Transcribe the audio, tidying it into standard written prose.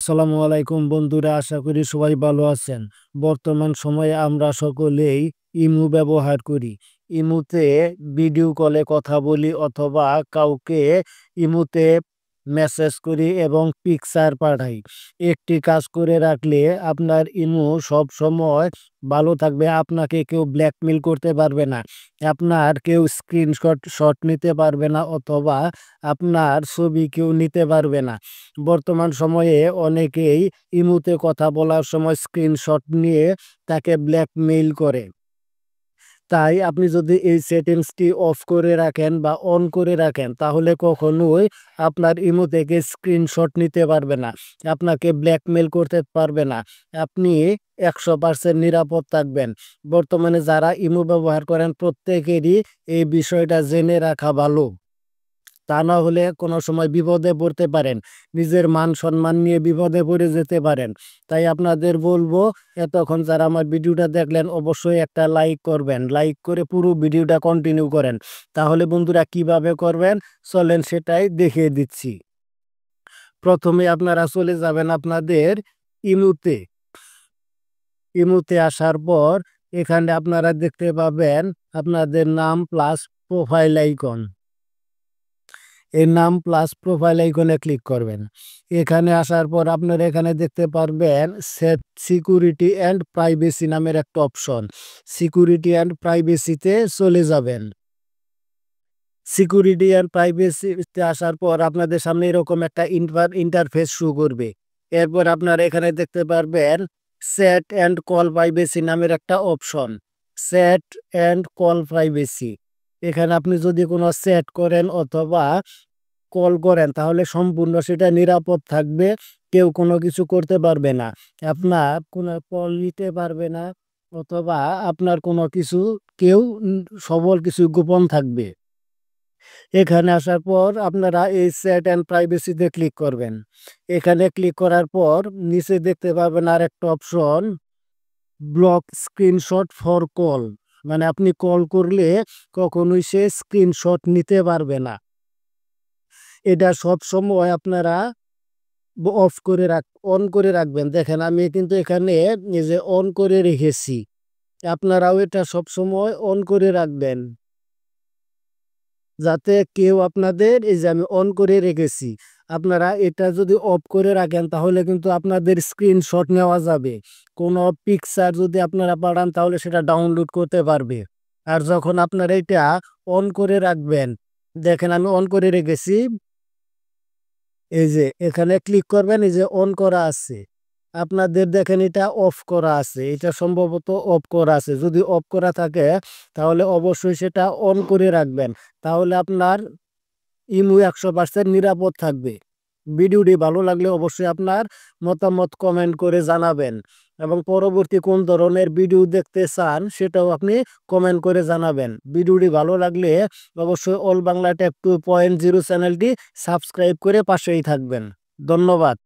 আসসালামু আলাইকুম বন্ধুরা, আশা করি সবাই ভালো আছেন। বর্তমান সময়ে আমরা সকলেই ইমো ব্যবহার করি। ইমোতে ভিডিও কলে কথা বলি অথবা কাউকে ইমোতে মেসেজ করি এবং পিকচার পাঠাই। একটি কাজ করে রাখলে আপনার ইমো সব সময় ভালো থাকবে। আপনাকে কেউ ব্ল্যাকমেল করতে পারবে না, আপনার কেউ শট নিতে পারবে না অথবা আপনার ছবি কেউ নিতে পারবে না। বর্তমান সময়ে অনেকেই ইমোতে কথা বলার সময় স্ক্রিনশট নিয়ে তাকে ব্ল্যাকমেইল করে। তাই আপনি যদি এই সেটিংসটি অফ করে রাখেন বা অন করে রাখেন তাহলে কখনোই আপনার ইমো থেকে স্ক্রিনশট নিতে পারবে না, আপনাকে ব্ল্যাকমেইল করতে পারবে না। আপনি 100% নিরাপদ থাকবেন। বর্তমানে যারা ইমো ব্যবহার করেন প্রত্যেকেরই এই বিষয়টা জেনে রাখা ভালো। তা না হলে কোনো সময় বিপদে পড়তে পারেন, নিজের মান সম্মান নিয়ে বিপদে পড়ে যেতে পারেন। তাই আপনাদের বলবো, এতক্ষণ যারা আমার ভিডিওটা দেখলেন অবশ্যই একটা লাইক করবেন, লাইক করে পুরো ভিডিওটা কন্টিনিউ করেন। তাহলে বন্ধুরা কিভাবে করবেন চলেন সেটাই দেখিয়ে দিচ্ছি। প্রথমে আপনারা চলে যাবেন আপনাদের ইমোতে। ইমোতে আসার পর এখানে আপনারা দেখতে পাবেন আপনাদের নাম প্লাস প্রোফাইল আইকন। এই নাম প্লাস প্রোফাইল আইকনে ক্লিক করবেন। এখানে আসার পর আপনারা এখানে দেখতে পারবেন সেট সিকিউরিটি অ্যান্ড প্রাইভেসি নামের একটা অপশন। সিকিউরিটি অ্যান্ড প্রাইভেসিতে চলে যাবেন। সিকিউরিটি অ্যান্ড প্রাইভেসিতে আসার পর আপনাদের সামনে এরকম একটা ইন্টারফেস শো করবে। এরপর আপনারা এখানে দেখতে পারবেন সেট অ্যান্ড কল প্রাইভেসি নামের একটা option. Set and call privacy, এখানে আপনি যদি কোনো সেট করেন অথবা কল করেন তাহলে সম্পূর্ণ সেটা নিরাপদ থাকবে, কেউ কোনো কিছু করতে পারবে না, আপনার কোনো কল নিতে পারবে না অথবা আপনার কোনো কিছু কেউ সবল কিছু গোপন থাকবে। এখানে আসার পর আপনারা এই সেট অ্যান্ড প্রাইভেসিতে ক্লিক করবেন। এখানে ক্লিক করার পর নিচে দেখতে পাবেন আর একটা option block screenshot for call, মানে আপনি কল করলে কখনোই সে স্ক্রিনশট নিতে পারবে না। এটা সব সময় আপনারা অন করে রাখবেন। দেখেন আমি কিন্তু এখানে যে অন করে রেখেছি, আপনারাও এটা সব সময় অন করে রাখবেন যাতে কেউ আপনাদের, এই যে আমি অন করে রেখেছি, আপনারা এটা যদি অফ করে রাখেন তাহলে কিন্তু আপনাদের স্ক্রিনশট নেওয়া যাবে। কোনো পিকচার যদি আপনারা পাঠান তাহলে সেটা ডাউনলোড করতে পারবে। আর যখন আপনারা এটা অন করে রাখবেন, দেখেন আমি অন করে রেখেছি, এই যে এখানে ক্লিক করবেন, এই যে অন করা আছে। আপনাদের দেখেন এটা অফ করা আছে, এটা সম্ভবত অফ করা আছে। যদি অফ করা থাকে তাহলে অবশ্যই সেটা অন করে রাখবেন, তাহলে আপনার ইমো 100% নিরাপদ থাকবে। ভিডিওটি ভালো লাগলে অবশ্যই আপনার মতামত কমেন্ট করে জানাবেন এবং পরবর্তী কোন ধরনের ভিডিও দেখতে চান সেটাও আপনি কমেন্ট করে জানাবেন। ভিডিওটি ভালো লাগলে অবশ্যই অল বাংলা টেক 2.0 চ্যানেলটি সাবস্ক্রাইব করে পাশেই থাকবেন। ধন্যবাদ।